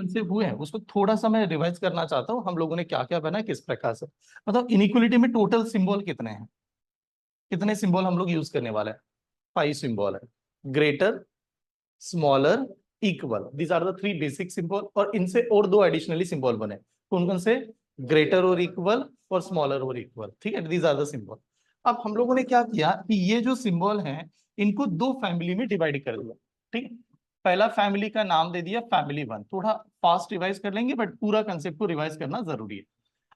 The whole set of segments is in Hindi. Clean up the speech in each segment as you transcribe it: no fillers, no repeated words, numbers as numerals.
कंसेप्ट हुए हैं उसको थोड़ा सा मैं रिवाइज करना चाहता हूँ, हम लोगों ने क्या क्या बना किस प्रकार से। मतलब इनइक्वलिटी में टोटल सिंबल कितने हैं, कितने सिंबल हम लोग यूज करने वाले हैं? 5 सिंबल है। Greater, smaller, equal, these are the 3 basic symbol, और इनसे और 2 एडिशनली सिंबल बने। कौन कौन से? ग्रेटर और इक्वल और स्मॉलर और इक्वल। ठीक है, दीज आर द सिंबल। अब हम लोगों ने क्या किया कि ये जो सिंबल हैं इनको 2 फैमिली में डिवाइड कर दिया। ठीक है, पहला फैमिली का नाम दे दिया फैमिली 1। थोड़ा फास्ट रिवाइज कर लेंगे बट पूरा कंसेप्ट को रिवाइज करना जरूरी है।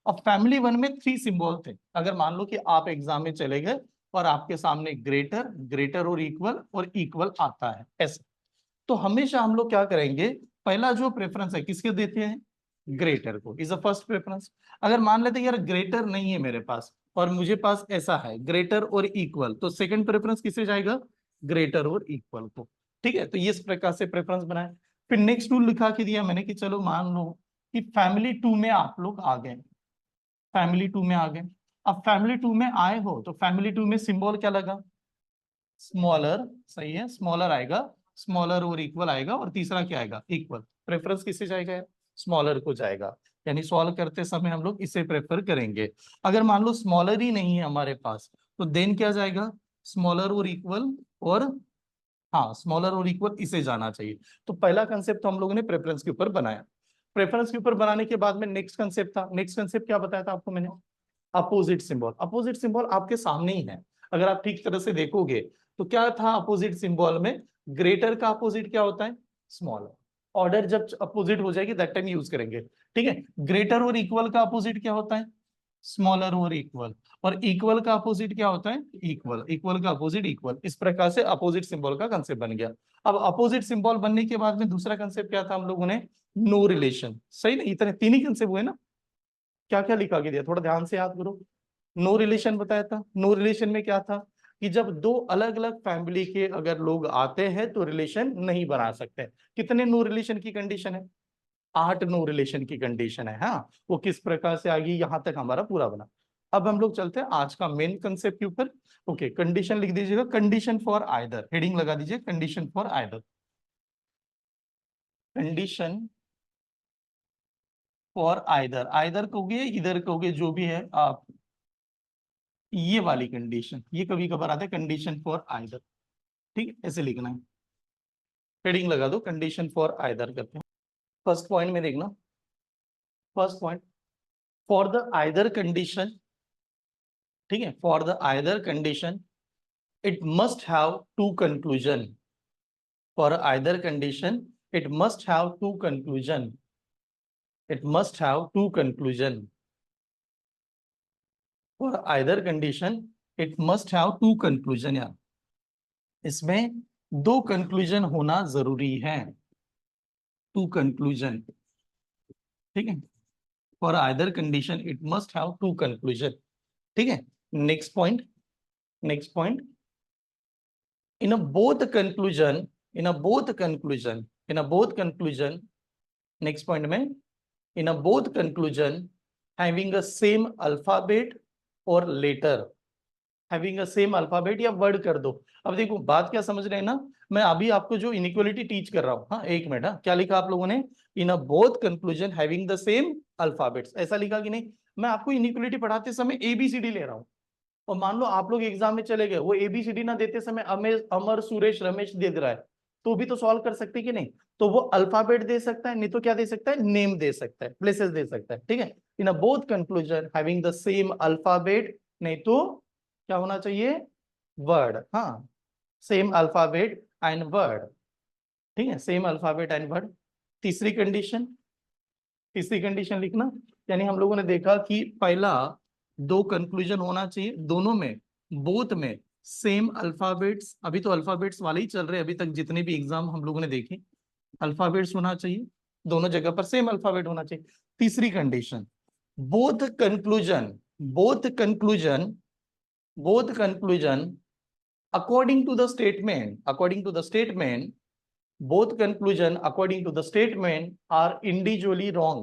अब फैमिली 1 में 3 सिंबल थे। अगर मान लो कि आप एग्जाम में चले गए और आपके सामने ग्रेटर, ग्रेटर और इक्वल आता है ऐसे, तो हमेशा हम लोग क्या करेंगे, पहला जो प्रेफरेंस है किसके देते हैं? ग्रेटर को, इज अ फर्स्ट प्रेफरेंस। अगर मान लेते हैं यार ग्रेटर नहीं है मेरे पास और मुझे पास ऐसा है ग्रेटर और इक्वल, तो सेकंड प्रेफरेंस किसे जाएगा? ग्रेटर और इक्वल को। ठीक है, तो ये इस प्रकार से प्रेफरेंस बनाए। फिर नेक्स्ट रूल लिखा के दिया मैंने कि चलो मान लो कि फैमिली 2 में आप लोग आ गए, फैमिली 2 में आ गए। अब फैमिली 2 में आए हो तो फैमिली 2 में सिंबल क्या लगा? स्मॉलर। सही है, स्मॉलर आएगा, स्मॉलर और इक्वल आएगा, और तीसरा क्या आएगा? इक्वल। प्रेफरेंस किससे जाएगा? स्मॉलर को जाएगा। यानी सॉल्व करते समय हम लोग इसे प्रेफर करेंगे। अगर मान लो स्मॉलर ही नहीं है हमारे पास, तो देन क्या जाएगा? स्मॉलर और इक्वल, और हाँ स्मॉलर और इक्वल इसे जाना चाहिए। तो पहला कंसेप्ट तो हम लोगों ने प्रेफरेंस के ऊपर बनाया। प्रेफरेंस के ऊपर बनाने के बाद में नेक्स्ट कंसेप्ट था। नेक्स्ट कंसेप्ट क्या बताया था आपको मैंने? Opposite symbol. अपोजिट सिंबल आपके सामने ही है, अगर आप ठीक तरह से देखोगे तो क्या था अपोजिट सिंबल में? ग्रेटर का अपोजिट क्या होता है? स्मॉलर। ऑर्डर जब अपोजिट हो जाएगी दैट टाइम यूज करेंगे। ठीक है, ग्रेटर और इक्वल का अपोजिट क्या होता है? स्मॉलर और इक्वल। और इक्वल का अपोजिट क्या होता है? इक्वल। इक्वल का अपोजिट इक्वल। इस प्रकार से अपोजिट सिंबल का कंसेप्ट बन गया। अब अपोजिट सिंबल बनने के बाद में दूसरा कंसेप्ट क्या था हम लोगों ने? No relation. सही ना, इतने 3 ही कंसेप्ट हुए ना? क्या क्या लिखा के दिया, थोड़ा ध्यान से याद करो। नो रिलेशन बताया था। नो रिलेशन में क्या था कि जब 2 अलग अलग फैमिली के अगर लोग आते हैं तो रिलेशन नहीं बना सकते। कितने नो रिलेशन की कंडीशन है? 8 नो रिलेशन की कंडीशन है। हाँ, वो किस प्रकार से आ गई, यहां तक हमारा पूरा बना। अब हम लोग चलते हैं आज का मेन कंसेप्ट के ऊपर। ओके, कंडीशन लिख दीजिएगा, कंडीशन फॉर आइदर, हेडिंग लगा दीजिए condition for either. Condition for either, either कहोगे इधर कहोगे जो भी है आप, ये वाली कंडीशन, ये कभी कभार आता है कंडीशन फॉर आइदर। ठीक है, ऐसे लिखना है, हेडिंग लगा दो कंडीशन फॉर आइदर करते हैं। फर्स्ट पॉइंट में देखना, first point, for the either condition. ठीक है, for the either condition it must have 2 conclusion. For either condition it must have 2 conclusion. It must have 2 conclusion. For either condition it must have 2 conclusion. यार इसमें 2 कंक्लूजन होना जरूरी है। 2 कंक्लूजन। ठीक है, for either condition it must have 2 conclusion. ठीक है, next point, next point, in a both conclusion, in a both conclusion, in a both conclusion, next point में, in a both conclusion having a same alphabet or letter, having a same alphabet या word कर दो। अब देखो बात क्या समझ रहे हैं ना, मैं अभी आपको जो इनइक्वालिटी टीच कर रहा हूँ, हाँ एक मिनट, हाँ क्या लिखा आप लोगों ने? In a both conclusion having the same alphabets, ऐसा लिखा कि नहीं? मैं आपको इनइक्वालिटी पढ़ाते समय एबीसीडी ले रहा हूँ, और मान लो आप लोग एग्जाम में चले गए, वो एबीसीडी ना देते समय अमेश, अमर, सुरेश, रमेश दे रहा है, तो भी तो सॉल्व कर सकते कि नहीं? तो वो अल्फाबेट दे सकता है, नहीं तो क्या दे सकता है? नेम दे सकता है, प्लेसेस दे सकता है। ठीक है, in a both conclusion having the same alphabet, नहीं तो क्या होना चाहिए? वर्ड। हाँ, सेम अल्फाबेट एंड वर्ड। ठीक है, सेम अल्फाबेट एंड वर्ड। तीसरी कंडीशन, तीसरी कंडीशन लिखना, यानी हम लोगों ने देखा कि पहला 2 कंक्लूजन होना चाहिए, दोनों में, बोथ में सेम अल्फाबेट्स। अभी तो अल्फाबेट्स वाले ही चल रहे हैं, अभी तक जितने भी एग्जाम हम लोगों ने देखे, अल्फाबेट्स होना चाहिए, दोनों जगह पर सेम अल्फाबेट होना चाहिए। तीसरी condition, both conclusion, both conclusion, both conclusion according to the statement, according to the statement, both conclusion according to the statement are individually wrong.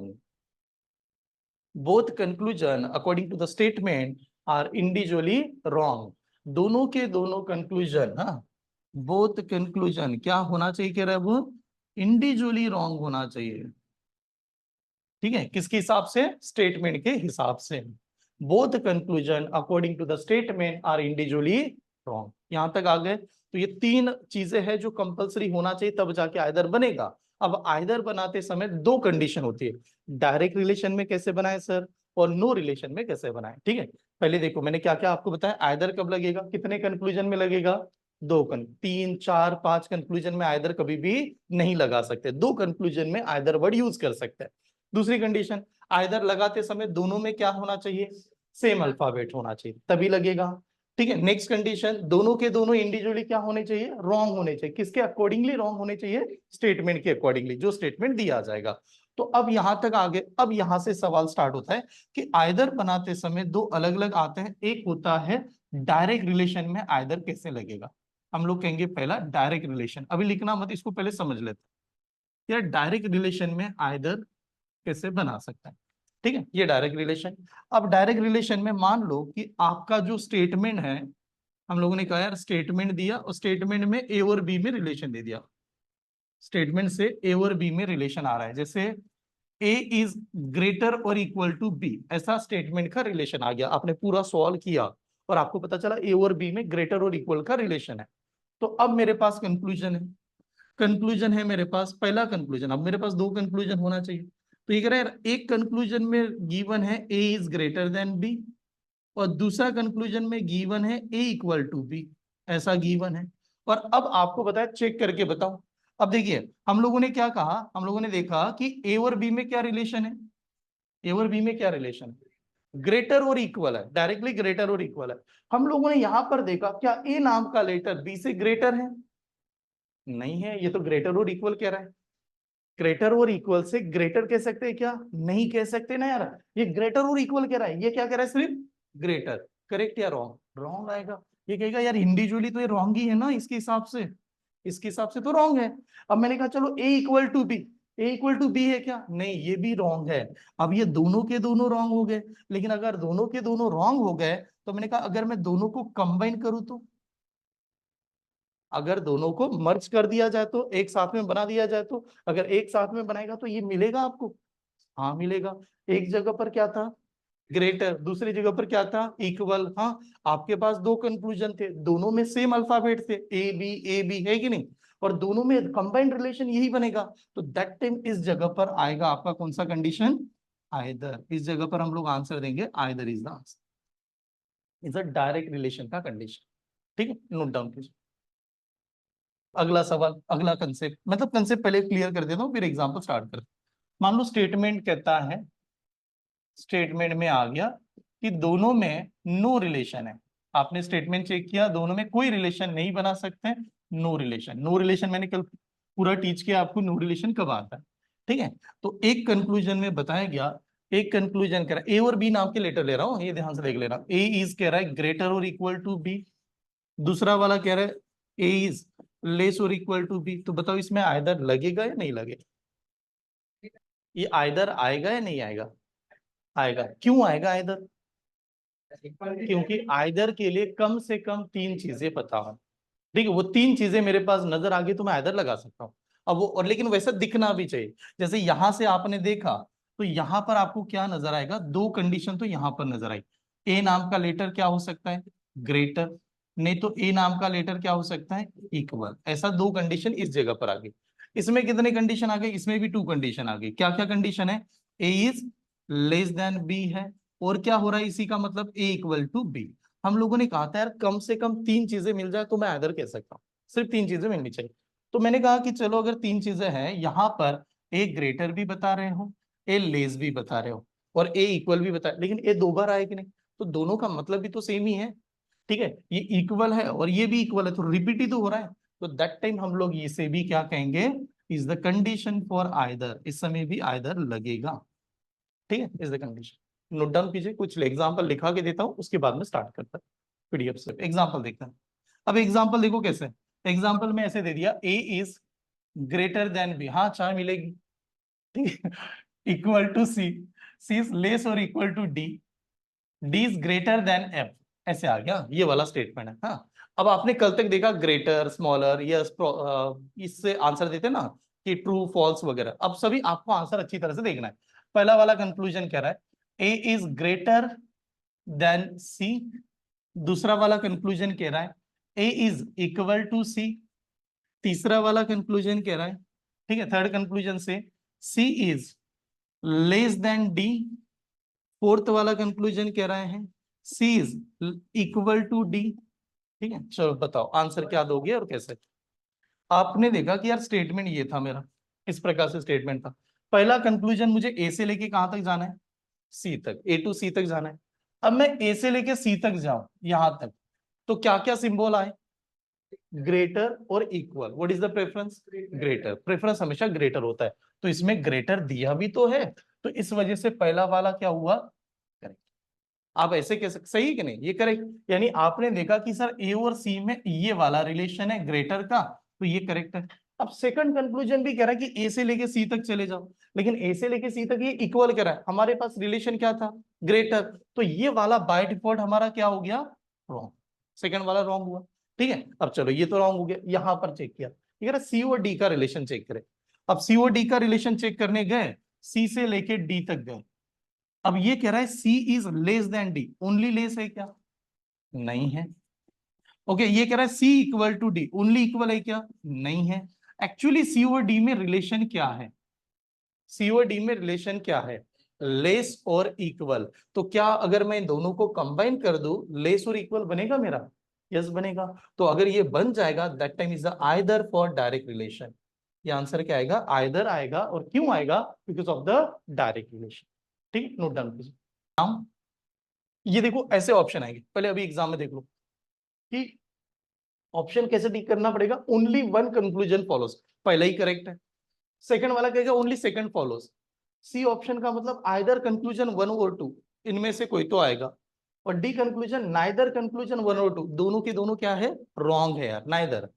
Both conclusion according to the statement are individually wrong. दोनों के दोनों कंक्लूजन, हाँ बोथ कंक्लूजन क्या होना चाहिए कह रहा है वो? इंडिविजुअली रॉन्ग होना चाहिए। ठीक है, किसके हिसाब से? स्टेटमेंट के हिसाब से। Both conclusion according to the statement are individually wrong. यहां तक आ गए? तो ये तीन चीजें हैं जो कंपलसरी होना चाहिए, तब जाके आइदर बनेगा। अब आइदर बनाते समय दो कंडीशन होती है, डायरेक्ट रिलेशन में कैसे बनाए सर, और नो रिलेशन में कैसे बनाए। ठीक है, पहले देखो मैंने क्या क्या आपको बताया। आइदर कब लगेगा, कितने कंक्लूजन में लगेगा? दो तीन चार पांच कंक्लूजन में आइदर कभी भी नहीं लगा सकते, दो कंक्लूजन में आइदर वर्ड यूज कर सकते हैं। दूसरी कंडीशन, आइदर लगाते समय दोनों में क्या होना चाहिए? सेम अल्फाबेट होना चाहिए, तभी लगेगा। ठीक है, नेक्स्ट कंडीशन, दोनों के दोनों इंडिविजुअली क्या होने चाहिए? रॉन्ग होने चाहिए। किसके अकॉर्डिंगली रॉन्ग होने चाहिए? स्टेटमेंट के अकॉर्डिंगली, जो स्टेटमेंट दिया जाएगा। तो अब यहां तक आगे, अब यहां से सवाल स्टार्ट होता है कि आइदर बनाते समय दो अलग अलग आते हैं। एक होता है डायरेक्ट रिलेशन में आइदर कैसे लगेगा। हम लोग कहेंगे पहला डायरेक्ट रिलेशन, अभी लिखना मत, इसको पहले समझ लेते हैं। यार डायरेक्ट रिलेशन में आइदर कैसे बना सकते हैं। ठीक है, ये डायरेक्ट रिलेशन। अब डायरेक्ट रिलेशन में मान लो कि आपका जो स्टेटमेंट है, हम लोगों ने कहा यार स्टेटमेंट दिया और स्टेटमेंट में ए और बी में रिलेशन दे दिया। स्टेटमेंट से ए और बी में रिलेशन आ रहा है, जैसे ए इज ग्रेटर और इक्वल टू बी, ऐसा स्टेटमेंट का रिलेशन आ गया। आपने पूरा सॉल्व किया और आपको पता चला ए और बी में ग्रेटर और इक्वल का रिलेशन है। तो अब मेरे पास कंक्लूजन है, कंक्लूजन है मेरे पास, पहला कंक्लूजन। अब मेरे पास दो कंक्लूजन होना चाहिए। तो ये कह रहा है एक कंक्लूजन में गिवन है ए इज ग्रेटर देन बी, और दूसरा कंक्लूजन में गिवन है ए इक्वल टू बी, ऐसा गिवन है। और अब आपको बताया चेक करके बताओ। अब देखिए हम लोगों ने क्या कहा, हम लोगों ने देखा कि ए और बी में क्या रिलेशन है, ए और बी में क्या रिलेशन है? ग्रेटर और इक्वल है, डायरेक्टली ग्रेटर और इक्वल है। हम लोगों ने यहां पर देखा क्या ए नाम का लेटर बी से ग्रेटर है? नहीं है, ये तो ग्रेटर और इक्वल कह रहा है। ग्रेटर और इक्वल से ग्रेटर कह सकते हैं क्या? नहीं कह सकते ना यार, ये ग्रेटर और इक्वल कह रहा है, ये क्या कह रहा है? सिर्फ ग्रेटर। करेक्ट या रॉन्ग? रॉन्ग आएगा। ये कहेगा यार इंडिविजुअली तो ये रॉन्ग ही है ना, इसके हिसाब से, इसके हिसाब से तो रॉन्ग है। अब मैंने कहा चलो A equal to B, A equal to B है क्या? नहीं, ये भी रॉन्ग है। अब ये दोनों के दोनों रॉन्ग हो गए। लेकिन अगर दोनों के दोनों रॉन्ग हो गए, तो मैंने कहा अगर मैं दोनों को कंबाइन करूं तो, अगर दोनों को मर्ज कर दिया जाए तो, एक साथ में बना दिया जाए तो, अगर एक साथ में बनाएगा तो ये मिलेगा आपको? हाँ मिलेगा। एक जगह पर क्या था? ग्रेटर, दूसरी जगह पर क्या था? इक्वल। हाँ, आपके पास दो कंक्लूजन थे, दोनों में सेम अल्फाबेट थे, ए बी है कि नहीं, और दोनों में कंबाइंड रिलेशन यही बनेगा। तो दैट टाइम इस जगह पर आएगा आपका कौन सा कंडीशन? आइदर। इस जगह पर हम लोग आंसर देंगे either is the answer, is a direct relation का कंडीशन। ठीक है, नोट डाउन कीजिए। अगला सवाल, अगला कंसेप्ट, मतलब कंसेप्ट पहले क्लियर कर देता हूँ फिर एग्जांपल स्टार्ट करते हैं। मान लो स्टेटमेंट कहता है, स्टेटमेंट में आ गया कि दोनों में नो रिलेशन है। आपने स्टेटमेंट चेक किया, दोनों में कोई रिलेशन नहीं बना सकते, नो रिलेशन। नो रिलेशन मैंने कल पूरा टीच किया आपको, नो रिलेशन कब आता है। ठीक है, तो एक कंक्लूजन में बताया गया, एक कंक्लूजन कह रहा है, ए और बी नाम के लेटर ले रहा हूं, ये ध्यान से देख लेना। ए इज कह रहा है ग्रेटर और इक्वल टू बी, दूसरा वाला कह रहा है ए इज लेस और इक्वल टू बी। तो बताओ इसमें आइदर लगेगा या नहीं लगेगा? ये आइदर आएगा या नहीं आएगा? आएगा। क्यों आएगा आइदर? क्योंकि आइदर के लिए कम से कम तीन चीजें पता हो। ठीक है, वो तीन चीजें मेरे पास नजर आ गई तो मैं आइदर लगा सकता हूँ। अब वो, और लेकिन वैसा दिखना भी चाहिए। जैसे यहां से आपने देखा, तो यहां पर आपको क्या नजर आएगा? दो कंडीशन तो यहां पर नजर आई। ए नाम का लेटर क्या हो सकता है? ग्रेटर। नहीं तो ए नाम का लेटर क्या हो सकता है? इक्वल। ऐसा दो कंडीशन इस जगह पर आ गई। इसमें कितने कंडीशन आ गए? इसमें भी टू कंडीशन आ गई। क्या क्या कंडीशन है? ए इज लेस देन बी है, और क्या हो रहा है इसी का मतलब? ए इक्वल टू बी। हम लोगों ने कहा था यार कम से कम तीन चीजें मिल जाए तो मैं आइदर कह सकता हूँ, सिर्फ तीन चीजें मिलनी चाहिए। तो मैंने कहा कि चलो अगर तीन चीजें हैं यहाँ पर, ए ग्रेटर भी बता रहे हो, ए लेस भी बता रहे हो, और ए इक्वल भी बता, लेकिन ए दो बार आए कि नहीं, तो दोनों का मतलब भी तो सेम ही है। ठीक है, ये इक्वल है और ये भी इक्वल है, तो रिपीट ही तो हो रहा है। तो दैट टाइम हम लोग इसे भी क्या कहेंगे? Is the condition for either, इस समय भी आइदर लगेगा। ठीक है, is the condition. Note down कीजिए, कुछ एग्जांपल लिखा के देता हूं, उसके बाद में स्टार्ट करता है पीडीएफ से। एग्जांपल देखते हैं। अब एग्जांपल देखो कैसे। एग्जांपल में ऐसे दे दिया, A is greater than B, हाँ चाय मिलेगी। ठीक है, equal to C, C is less और equal to D, D is greater than F. ऐसे आ गया, ये वाला स्टेटमेंट है। हाँ, अब आपने कल तक देखा ग्रेटर, स्मॉलर, यस, इससे आंसर देते ना कि ट्रू फॉल्स वगैरह। अब सभी आपको आंसर अच्छी तरह से देखना है। पहला वाला कंक्लूजन कह रहा है ए इज ग्रेटर देन सी। दूसरा वाला कंक्लूजन कह रहा है ए इज इक्वल टू सी। तीसरा वाला कंक्लूजन कह रहा है, ठीक है, थर्ड कंक्लूजन से C is less than D. Fourth वाला कंक्लूजन कह रहे हैं C is equal to D. ठीक है, चलो बताओ आंसर क्या दोगे और कैसे। आपने देखा कि यार स्टेटमेंट ये था मेरा, इस प्रकार से स्टेटमेंट था। पहला कंक्लूजन मुझे ए से लेके कहां तक जाना है, सी तक, ए टू सी तक जाना है। अब मैं ए से लेके सी तक जाऊं यहां तक, तो क्या क्या सिंबल आए, ग्रेटर और equal. What is the preference, greater. Preference हमेशा ग्रेटर होता है, तो इसमें ग्रेटर दिया भी तो है, तो इस वजह से पहला वाला क्या हुआ, करेक्ट। आप ऐसे कह सकते, सही कि नहीं, ये करेक्ट। यानी आपने देखा कि सर ए और सी में ये वाला रिलेशन है ग्रेटर का, तो ये करेक्ट है। अब सेकंड कंक्लूजन भी कह रहा है कि ए से लेके सी तक चले जाओ, लेकिन ए से लेके सी तक ये इक्वल कह रहा है, हमारे पास रिलेशन क्या था, ग्रेटर, तो ये वाला बाय डिफॉल्ट हमारा क्या हो गया, रॉन्ग। सेकंड वाला रॉन्ग हुआ। ठीक है, अब चलो ये तो रॉन्ग हो गया, यहां पर चेक किया, ठीक है, सी और डी का रिलेशन चेक करें। अब सी और डी का रिलेशन चेक करने गए, सी से लेके डी तक गए। अब ये कह रहा है C is less than D, only less है क्या, नहीं है। ओके, ये कह रहा है C equal to D, only equal है क्या, नहीं है। एक्चुअली सी और डी में रिलेशन क्या है, सी और डी में रिलेशन क्या है, लेस और इक्वल। तो क्या अगर मैं दोनों को कंबाइन कर दूं, लेस और इक्वल बनेगा मेरा, यस बनेगा। तो अगर ये बन जाएगा, that time is the either for direct relation. ये आंसर क्या आएगा, आइदर आएगा। और क्यों आएगा, because of the direct relation. ठीक, नोट डाउन कीजिए। नाउ ये देखो ऐसे ऑप्शन आएंगे, पहले अभी एग्जाम में देख लो कि ऑप्शन कैसे टिक करना पड़ेगा, ओनली वन कंक्लूजन फॉलोज, पहला ही करेक्ट है। सेकंड वाला कहेगा only second follows. C option का मतलब आइदर कंक्लूजन वन और टू, इनमें से कोई तो आएगा। और D conclusion neither conclusion one और टू, दोनों के दोनों क्या है, रॉन्ग है यार, नाइदर।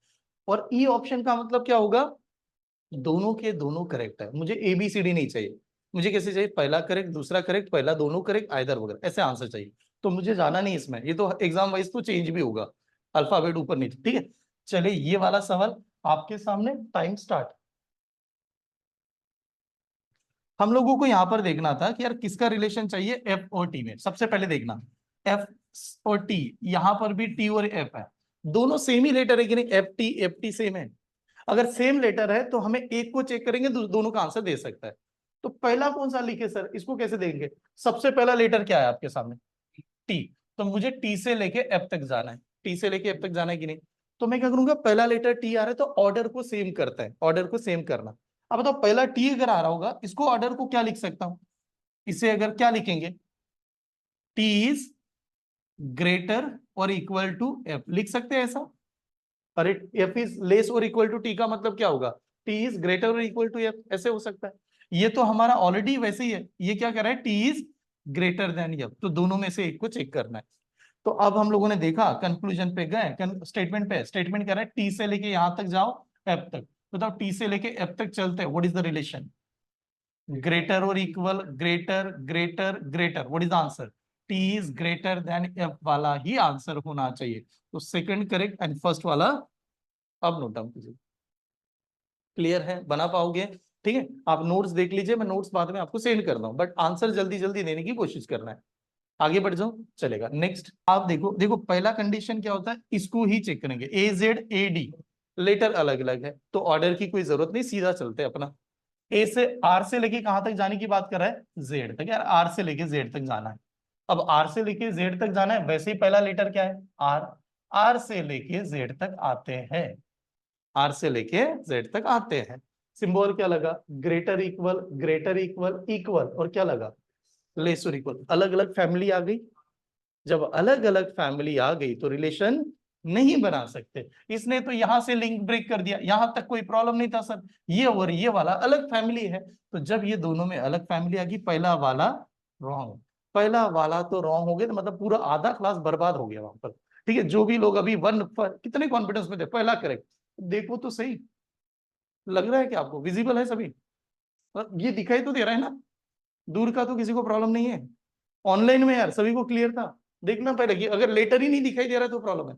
और ई ऑप्शन का मतलब क्या होगा, दोनों के दोनों करेक्ट है। मुझे एबीसीडी नहीं चाहिए, मुझे कैसे चाहिए, पहला करेक्ट, दूसरा करेक्ट, पहला दोनों करेक्ट, आइदर वगैरह ऐसे आंसर चाहिए। तो मुझे जाना नहीं इसमें, ये तो एग्जाम वाइज तो चेंज भी होगा, अल्फाबेट ऊपर नीचे। ठीक है, चलिए ये वाला सवाल आपके सामने, टाइम स्टार्ट। हम लोगों को यहां पर देखना था कि यार किसका रिलेशन चाहिए एफ और टी में। सबसे पहले देखना एफ और टी, यहां पर भी टी और एफ है, दोनों सेम ही लेटर है कि नहीं, एफ टी सेम है। अगर सेम लेटर है तो हमें एक को चेक करेंगे, दोनों का आंसर दे सकता है। तो पहला कौन सा लिखे सर, इसको कैसे देंगे, सबसे पहला लेटर क्या है आपके सामने, टी। तो मुझे टी से लेके एफ तक जाना है, टी से लेके एफ तक जाना है कि नहीं। तो मैं क्या करूंगा, पहला लेटर टी आ रहा है तो ऑर्डर को सेम करता है, ऑर्डर को सेम करना। अब बताओ पहला टी अगर आ रहा होगा, इसको ऑर्डर को क्या लिख सकता हूं, इसे अगर क्या लिखेंगे, टी इज ग्रेटर और इक्वल टू एफ, लिख सकते हैं ऐसा। अरे एफ इज लेस और इक्वल टू टी का मतलब क्या होगा, टी इज ग्रेटर और इक्वल टू एफ, ऐसे हो सकता है। ये तो हमारा ऑलरेडी वैसे ही है, ये क्या कर रहा है, T is greater than F, तो दोनों में से एक को चेक करना है। तो अब हम लोगों ने देखा कंक्लूजन पे गए, स्टेटमेंट पे, स्टेटमेंट कह रहा है टी से लेके यहां तक जाओ एफ तक। बताओ टी से लेके एफ तक चलते हैं, what is the relation, greater और equal, greater greater greater, what is the answer, T is greater than F वाला ही आंसर होना चाहिए। तो सेकंड करेक्ट एंड फर्स्ट वाला। अब नोट डाउन कीजिए, क्लियर है, बना पाओगे। ठीक है, आप नोट्स देख लीजिए, मैं नोट्स बाद में आपको सेंड कर रहा हूं, बट आंसर जल्दी जल्दी देने की कोशिश करना है। आगे बढ़ जाओ, चलेगा। नेक्स्ट आप देखो, देखो पहला कंडीशन क्या होता है, इसको ही चेक करेंगे, ए जेड ए डी, लेटर अलग अलग है तो ऑर्डर की कोई जरूरत नहीं, सीधा चलते हैं अपना। ए से आर से लेके कहां तक जाने की बात कर रहा है, जेड तक, यार आर से लेके जेड तक जाना है। अब आर से लेके जेड तक जाना है, वैसे ही पहला लेटर क्या है, आर। आर से लेके जेड तक आते हैं, आर से लेके जेड तक आते हैं। सिंबल क्या लगा, greater equal, greater equal equal, और क्या लगा, लेस और इक्वल। अलग अलग फैमिली आ गई, जब अलग अलग फैमिली आ गई तो रिलेशन नहीं बना सकते। इसने तो यहां से लिंक ब्रेक कर दिया, यहां तक कोई प्रॉब्लम नहीं था सर, ये और ये वाला अलग फैमिली है। तो जब ये दोनों में अलग फैमिली आ गई, पहला वाला रॉन्ग, पहला वाला तो रॉन्ग हो गया, तो मतलब पूरा आधा क्लास बर्बाद हो गया वहां पर। ठीक है, जो भी लोग अभी वन पर कितने कॉन्फिडेंस में थे, पहला करेक्ट, देखो तो सही, लग रहा है कि आपको विजिबल है सभी, ये दिखाई तो दे रहा है ना, दूर का तो किसी को प्रॉब्लम नहीं है। ऑनलाइन में यार सभी को क्लियर था, देखना पहले कि अगर लेटर ही नहीं दिखाई दे रहा है तो प्रॉब्लम है।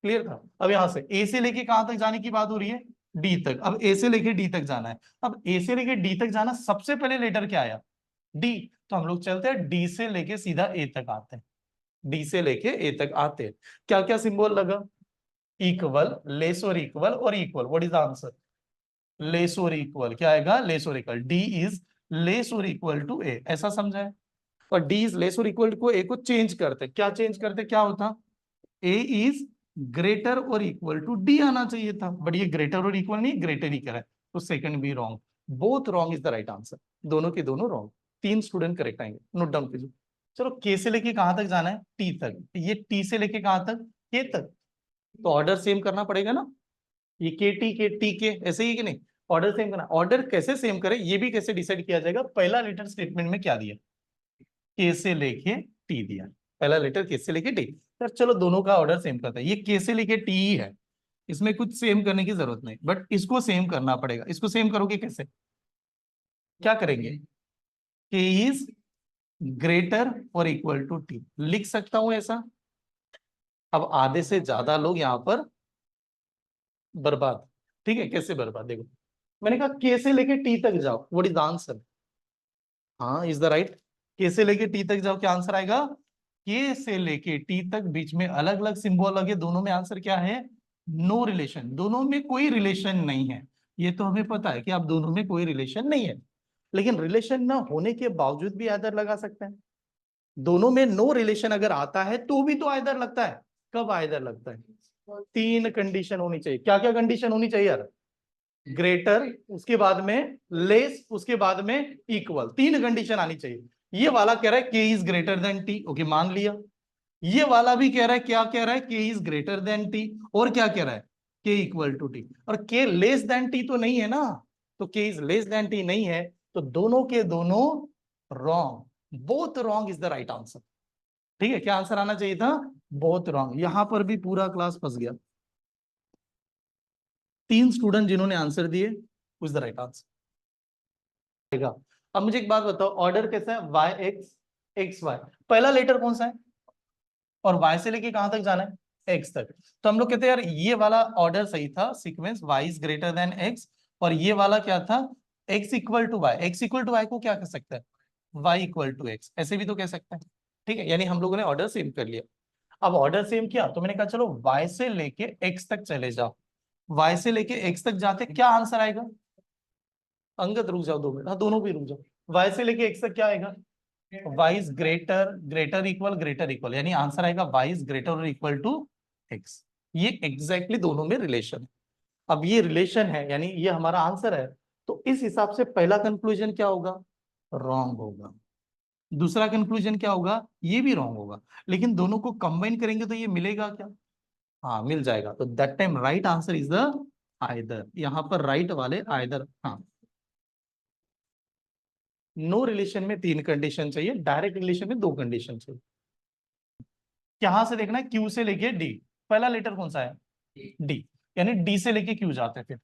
क्लियर था। अब यहां से ए से लेके कहां तक जाने की बात हो रही है, डी तक। अब ए से लेके डी तक जाना है। अब ए से लेके डी तक जाना, सबसे पहले लेटर क्या आया? डी। तो हम लोग चलते हैं डी से लेके सीधा ए तक आते हैं। डी से लेके ए तक आते हैं। क्या क्या सिंबल लगा? इक्वल, लेस और इक्वल और equal. What is the answer? Less और इक्वल। क्या आएगा? लेस और इक्वल। डी इज लेस और इक्वल टू ए, ऐसा समझा है। और डी इज लेस और इक्वल टू ए को चेंज करते, क्या चेंज करते, क्या होता? ए इज ग्रेटर और इक्वल टू डी आना चाहिए था, बट ये ग्रेटर और इक्वल नहीं, ग्रेटर ही करा है, तो सेकंड भी wrong. Both wrong is the right answer. दोनों के दोनों रॉन्ग। 3 स्टूडेंट करेक्ट आएंगे, नोट डाउन कीजिए। चलो के से लेके कहां तक जाना है? टी तक। ये टी से लेके कहां तक? के तक। तो ऑर्डर सेम करना पड़ेगा ना, ये के टी के, ऐसे ही कि नहीं? ऑर्डर सेम करना। ऑर्डर कैसे सेम करें, ये भी कैसे डिसाइड किया जाएगा? पहला लेटर स्टेटमेंट में क्या दिया? के से लेके टी दिया। पहला लेटर के से लेके टी। सर चलो दोनों का ऑर्डर सेम करता है, ये के से लेके टी ही है, इसमें कुछ सेम करने की जरूरत नहीं, बट इसको सेम करना पड़ेगा। इसको सेम करोगे कैसे? क्या करेंगे? के इज ग्रेटर और इक्वल टू टी, लिख सकता हूं ऐसा। अब आधे से ज्यादा लोग यहां पर बर्बाद। ठीक है, कैसे बर्बाद? देखो, मैंने कहा के से लेके टी तक जाओ, व्हाट इज द आंसर? हाँ, इज द राइट। के से लेके टी तक जाओ, क्या आंसर आएगा? के से लेके टी तक बीच में अलग अलग सिंबल लगे, दोनों में आंसर क्या है? नो रिलेशन, दोनों में कोई रिलेशन नहीं है। ये तो हमें पता है कि आप दोनों में कोई रिलेशन नहीं है, लेकिन रिलेशन ना होने के बावजूद भी आइदर लगा सकते हैं। दोनों में नो रिलेशन अगर आता है तो भी तो आइदर लगता है। कब आइदर लगता है? 3 कंडीशन होनी चाहिए। क्या क्या कंडीशन होनी चाहिए यार? ग्रेटर, उसके बाद में लेस, उसके बाद में इक्वल, 3 कंडीशन आनी चाहिए। ये वाला कह रहा है के is greater then T, okay मान लिया। ये वाला भी कह रहा है, क्या कह रहा है? के इज ग्रेटर देन टी। और क्या कह रहा है? के इक्वल टू टी। और के लेस देन टी तो नहीं है ना, तो के इज लेस देन टी नहीं है, तो दोनों के दोनों wrong. Both wrong is the right answer. ठीक है, क्या आंसर आना चाहिए था? Both wrong. यहां पर भी पूरा क्लास फंस गया। 3 स्टूडेंट जिन्होंने आंसर दिए, इज द राइट आंसर। अब मुझे एक बात बताओ, ऑर्डर कैसा है? वाई एक्स, एक्स वाई, पहला लेटर कौन सा है? और वाई से लेके कहां तक जाना है? एक्स तक। तो हम लोग कहते हैं यार ये वाला ऑर्डर सही था, sequence Y is greater than X. और ये वाला क्या था? X equal to Y. X equal to Y को क्या कह सकते हैं? वाई इक्वल टू एक्स, ऐसे भी तो कह सकते हैं। ठीक है, यानी हम लोगों ने ऑर्डर सेम कर लिया। अब ऑर्डर सेम किया तो मैंने कहा चलो वाई से लेके एक्स तक चले जाओ। वाई से लेके एक्स तक जाते क्या आंसर आएगा? अंगद रुक जाओ 2 मिनट, हाँ दोनों भी रुक जाओ। वाई से लेके एक्स तक क्या आएगा? Y is greater, greater equal, greater equal, यानी आंसर आएगा वाई इज ग्रेटर और इक्वल टू एक्स। ये एग्जैक्टली दोनों में रिलेशन है। अब ये रिलेशन है यानी ये हमारा आंसर है, तो इस हिसाब से पहला कंक्लूजन क्या होगा? रॉन्ग होगा। दूसरा कंक्लूजन क्या होगा? ये भी रॉन्ग होगा। लेकिन दोनों को कंबाइन करेंगे तो ये मिलेगा क्या? हाँ मिल जाएगा। तो that time right answer is the either. यहां पर राइट वाले आइदर। हाँ, नो रिलेशन में 3 कंडीशन चाहिए, डायरेक्ट रिलेशन में 2 कंडीशन चाहिए। कहां से देखना है? क्यू से लेके डी। पहला लेटर कौन सा है? डी। यानी डी से लेके क्यू जाते हैं फिर।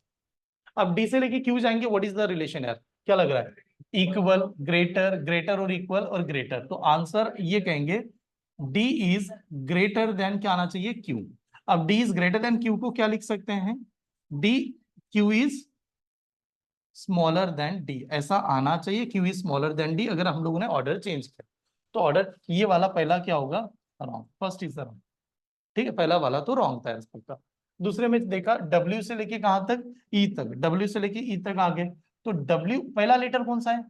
अब डी से लेके क्यू जाएंगे, व्हाट इज द रिलेशन यार? क्या लग रहा है? इक्वल, ग्रेटर, ग्रेटर और इक्वल और ग्रेटर, तो आंसर ये कहेंगे डी इज ग्रेटर देन क्या आना चाहिए? क्यू। अब D is greater than Q को क्या लिख सकते हैं? D, Q is smaller than D, ऐसा आना चाहिए। Q is smaller than D, अगर हम लोगों ने ऑर्डर चेंज किया तो ऑर्डर ये वाला पहला क्या होगा? Wrong, first is the wrong. ठीक है, पहला वाला तो रॉन्ग था इसका का। दूसरे में देखा डब्ल्यू से लेके कहां तक? ई तक। डब्ल्यू से लेके ई तक आ गए, तो डब्ल्यू पहला लेटर कौन सा है?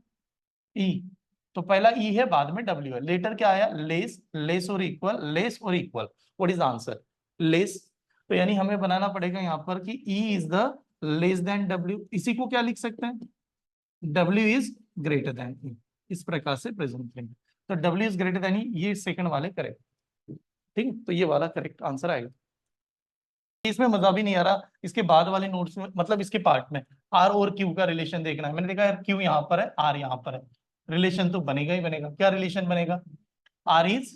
ई। तो पहला ई है, बाद में डब्ल्यू है। लेटर क्या आया? लेस, लेस और इक्वल, लेस और equal. What is answer? Less. तो यानी हमें बनाना पड़ेगा यहां पर कि E is the less than W. इसी को क्या लिख सकते हैं? डब्ल्यू इज ग्रेटर देन ई। इस प्रकार से प्रेजेंट करेंगे। तो डब्ल्यू इज ग्रेटर देन ई, ये सेकंड वाले करेक्ट। ठीक है, तो ये वाला करेक्ट आंसर आएगा। इसमें मजा भी नहीं आ रहा, इसके बाद वाले नोट्स में, मतलब इसके पार्ट में आर और क्यू का रिलेशन देखना है। मैंने देखा यार क्यू यहाँ पर है, आर यहाँ पर है, रिलेशन तो बनेगा ही बनेगा। क्या रिलेशन बनेगा? आर इज,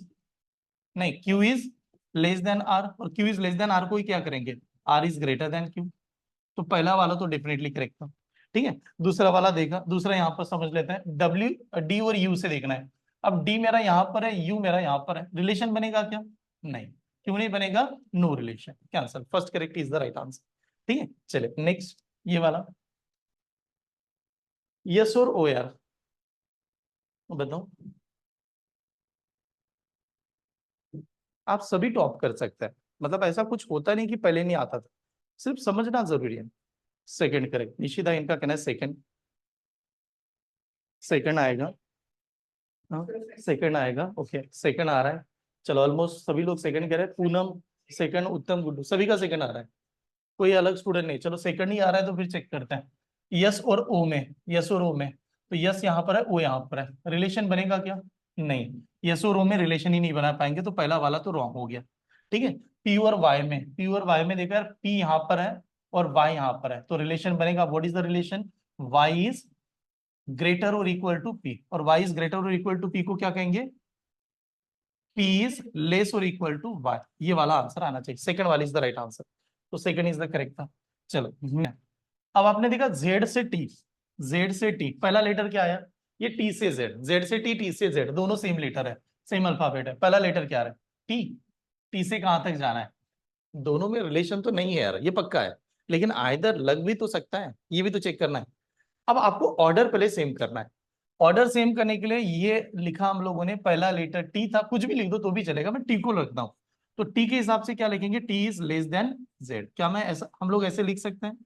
नहीं, Q is less than R, और Q is less than R को ही क्या करेंगे? R is greater than Q. तो पहला वाला तो डेफिनेटली करेक्ट था। ठीक है, दूसरा वाला देखा, दूसरा यहाँ पर समझ लेते हैं। डब्ल्यू, डी और यू से देखना है। अब डी मेरा यहाँ पर है, यू मेरा यहाँ पर है, रिलेशन बनेगा क्या? नहीं। क्यों नहीं बनेगा? No relation. Cancel, first correct is the right answer. ठीक है, चले नेक्स्ट। ये वाला यस और ओ यार, बताओ। आप सभी टॉप कर सकते हैं, मतलब ऐसा कुछ होता नहीं कि पहले नहीं आता था, सिर्फ समझना जरूरी है। सेकंड करेक्ट, निशिदा इनका कहना है सेकंड। सेकंड आएगा। हाँ सेकंड आएगा, ओके सेकंड आ रहा है। चलो ऑलमोस्ट सभी लोग सेकंड कह रहे हैं। पूनम सेकंड, उत्तम, गुड्डू सभी का सेकंड आ रहा है, कोई अलग स्टूडेंट नहीं। चलो सेकंड ही आ रहा है तो फिर चेक करते हैं। यस और ओ में, यस और ओ में, तो यस यहाँ पर है, ओ यहाँ पर है, रिलेशन बनेगा क्या? नहीं, यस और ओ में रिलेशन ही नहीं बना पाएंगे, तो पहला वाला तो रॉन्ग हो गया। ठीक है। पी और वाई में, पी और वाई में देखो यार, पी यहाँ पर है और वाई यहाँ पर है, तो रिलेशन बनेगा। What is the relation? Y is greater और इक्वल टू पी, और वाई इज ग्रेटर और इक्वल टू पी को क्या कहेंगे? पी इज लेस और इक्वल टू वाई। ये वाला आंसर आना चाहिए, सेकंड वाली इज द राइट आंसर, तो सेकंड इज द करेक्ट था। चलो अब आपने देखा जेड से टी, जेड से टी पहला लेटर क्या आया? ये टी से जेड, जेड से टी, टी से जेड, दोनों सेम लेटर है, सेम अल्फाबेट है। पहला लेटर क्या है? टी। टी से कहां तक जाना है? दोनों में रिलेशन तो नहीं है यार, ये पक्का है, लेकिन आइदर लग भी तो सकता है, ये भी तो चेक करना है। अब आपको ऑर्डर पहले सेम करना है। ऑर्डर सेम करने के लिए ये लिखा हम लोगों ने, पहला लेटर टी था, कुछ भी लिख दो तो भी चलेगा, मैं टी को रखता हूं। तो टी के हिसाब से क्या लिखेंगे? T is less than Z. क्या मैं ऐसा, हम लोग ऐसे लिख सकते हैं?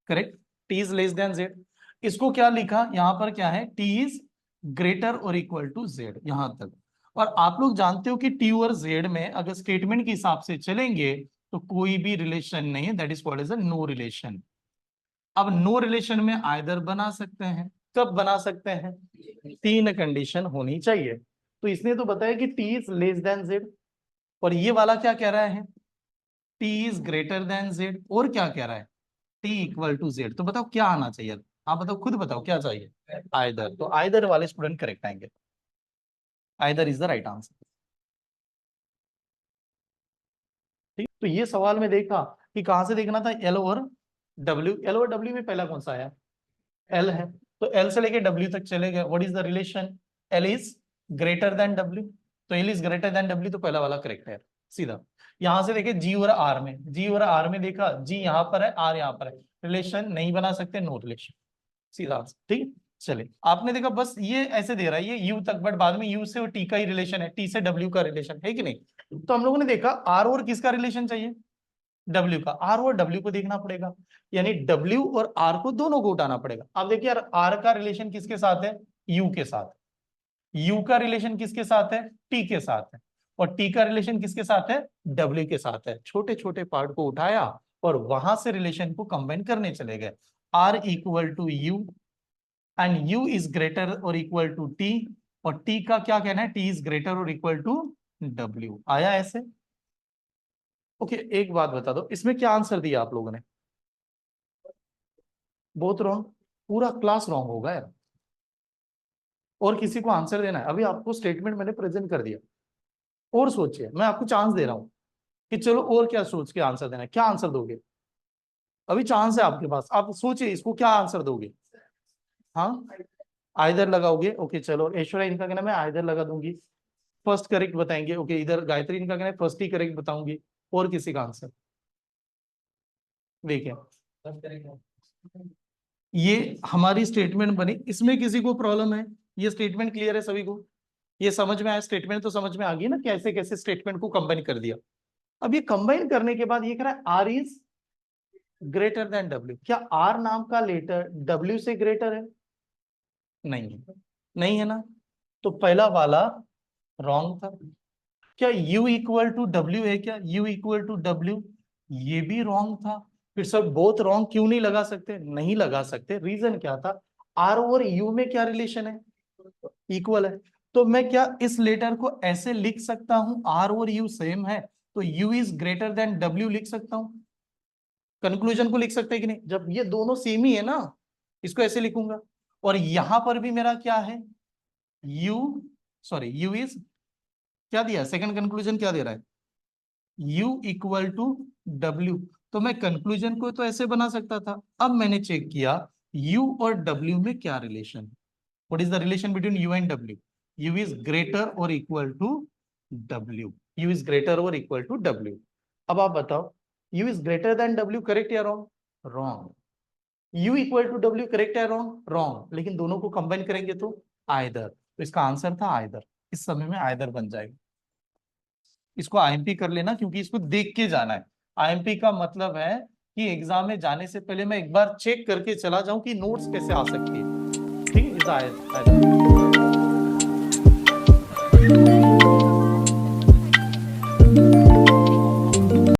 Correct, T is less than Z. इसको क्या लिखा यहां पर? क्या है? टी इज ग्रेटर और इक्वल टू जेड, यहां तक। और आप लोग जानते हो कि टी और जेड में अगर स्टेटमेंट के हिसाब से चलेंगे तो कोई भी रिलेशन नहीं है, that is called as a no relation. अब नो रिलेशन में आइदर बना सकते हैं, कब बना सकते हैं? तीन कंडीशन होनी चाहिए। तो इसने तो बताया कि T is less than Z, और ये वाला क्या कह रहा है? T is greater than Z, और क्या कह रहा है? T equal to Z. तो बताओ क्या आना चाहिए? आप बताओ, खुद बताओ क्या चाहिए? आइदर, तो आइदर वाले स्टूडेंट करेक्ट आएंगे, either is the right answer. ठीक, तो ये सवाल में देखा कि कहां से देखना था, एल और डब्ल्यू। एल और डब्ल्यू में पहला कौन सा आया? एल है, तो एल से लेके डब्ल्यू तक चले गए। What is the relation? L is greater than W, तो L is greater than W, तो पहला वाला करेक्ट है सीधा। यहां से देखे जी और आर में, जी और आर में देखा, जी यहां पर है, आर यहां पर है, रिलेशन नहीं बना सकते, नो रिलेशन, सीधा आंसर। ठीक, चलिए आपने देखा बस ये ऐसे दे रहा है, ये यू तक, बट बाद में यू से और टी का ही रिलेशन है, टी से डब्ल्यू का रिलेशन है कि नहीं? तो हम लोगों ने देखा आर और किसका रिलेशन चाहिए? डब्ल्यू का। आर और डब्ल्यू को देखना पड़ेगा, यानी डब्ल्यू और आर को दोनों को उठाना पड़ेगा। अब देखिए यार, आर का रिलेशन किसके साथ है? यू के साथ। यू का रिलेशन किसके साथ है? टी के साथ है। और टी का रिलेशन किसके साथ है? डब्ल्यू के साथ है। छोटे छोटे पार्ट को उठाया और वहां से रिलेशन को कंबाइन करने चले गए। R equal to U and U is greater और इक्वल टू टी, और टी का क्या कहना है? टी इज ग्रेटर और इक्वल टू डब्ल्यू। आया ऐसे? ओके एक बात बता दो, इसमें क्या आंसर दिया आप लोगों ने? बहुत रॉन्ग, पूरा क्लास रॉन्ग होगा यार। और किसी को आंसर देना है? अभी आपको स्टेटमेंट मैंने प्रेजेंट कर दिया, और सोचिए, मैं आपको चांस दे रहा हूं कि चलो और क्या सोच के आंसर देना है, क्या आंसर दोगे? अभी चांस है आपके पास, आप सोचिए इसको क्या आंसर दोगे। हाँ, आइदर लगाओगे, ओके चलो ऐश्वर्या इनका कहना है मैं आइदर लगा दूंगी, फर्स्ट करेक्ट बताएंगे। ओके इधर गायत्री इनका कहना है फर्स्ट ही करेक्ट बताऊंगी। और किसी का आंसर देखिए, ये हमारी स्टेटमेंट बनी, इसमें किसी को प्रॉब्लम है? ये स्टेटमेंट क्लियर है सभी को? ये समझ में आया? स्टेटमेंट तो समझ में आ गई ना, कैसे कैसे स्टेटमेंट को कंबाइन कर दिया। अब ये कंबाइन करने के बाद ये कह रहा है R is greater than W. क्या आर नाम का लेटर डब्ल्यू से ग्रेटर है? नहीं है, नहीं है ना, तो पहला वाला रॉन्ग था। क्या u इक्वल टू डब्ल्यू है? क्या u इक्वल टू डब्ल्यू? ये भी रॉन्ग था। फिर सब बोथ रॉन्ग क्यों नहीं लगा सकते? नहीं लगा सकते, रीजन क्या था? r और u में क्या रिलेशन है? इक्वल है। तो मैं क्या इस लेटर को ऐसे लिख सकता हूं, r और u सेम है तो u is greater than w लिख सकता हूं? कंक्लूजन को लिख सकते हैं कि नहीं? जब ये दोनों सेम ही है ना, इसको ऐसे लिखूंगा। और यहां पर भी मेरा क्या है? u, सॉरी u इज, क्या दिया सेकंड कंक्लूजन, क्या दे रहा है? u equal to W. तो मैं कंक्लूजन को तो ऐसे बना सकता था। अब मैंने चेक किया u और w में क्या relation, what is the relation between u and w? u is greater और equal to w, u is greater और इक्वल टू w। अब आप बताओ u is greater than w, correct या wrong? Wrong. U equal to W correct है रॉन्ग? रॉन्ग, लेकिन दोनों को कंबाइन करेंगे तो आइदर, तो इसका आंसर था आइदर, इस समय में आइदर बन जाएगा। इसको आईएमपी कर लेना क्योंकि इसको देख के जाना है। आईएमपी का मतलब है कि एग्जाम में जाने से पहले मैं एक बार चेक करके चला जाऊं कि नोट्स कैसे आ सकती है। ठीक है, इज आइदर।